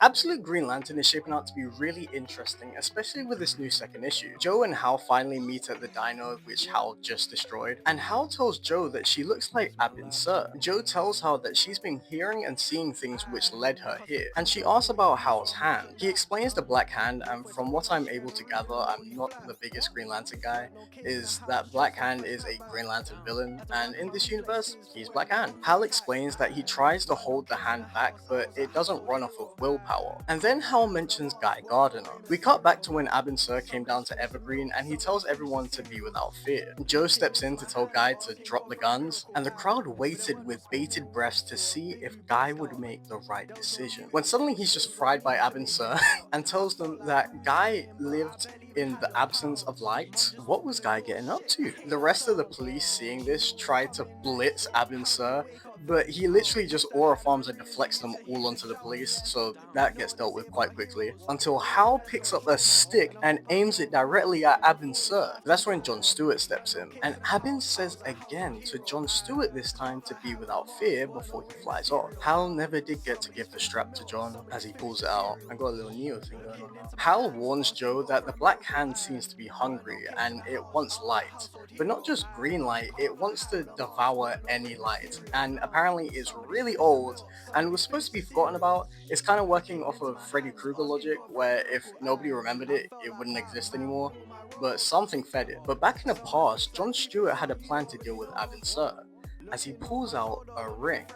Absolute Green Lantern is shaping out to be really interesting, especially with this new second issue. Joe and Hal finally meet at the diner which Hal just destroyed, and Hal tells Joe that she looks like Abin Sur. Joe tells Hal that she's been hearing and seeing things which led her here, and she asks about Hal's hand. He explains the Black Hand, and from what I'm able to gather, I'm not the biggest Green Lantern guy, is that Black Hand is a Green Lantern villain, and in this universe, he's Black Hand. Hal explains that he tries to hold the hand back, but it doesn't run off of willpower. And then Hal mentions Guy Gardner. We cut back to when Abin Sur came down to Evergreen, and he tells everyone to be without fear. Joe steps in to tell Guy to drop the guns, and the crowd waited with bated breaths to see if Guy would make the right decision. When suddenly he's just fried by Abin Sur and tells them that Guy lived in the absence of light. What was Guy getting up to? The rest of the police seeing this tried to blitz Abin Sur, but he literally just aura farms and deflects them all onto the police, so that gets dealt with quite quickly. Until Hal picks up a stick and aims it directly at Abin Sur. That's when John Stewart steps in, and Abin says again to John Stewart this time to be without fear before he flies off. Hal never did get to give the strap to John as he pulls it out. I got a little Neo thing going on now. Hal warns Joe that the Black Hand seems to be hungry and it wants light, but not just green light, it wants to devour any light, and apparently is really old and was supposed to be forgotten about. It's kind of working off of Freddy Krueger logic, where if nobody remembered it, it wouldn't exist anymore, but something fed it. But back in the past, John Stewart had a plan to deal with Abin Sur, as he pulls out a ring.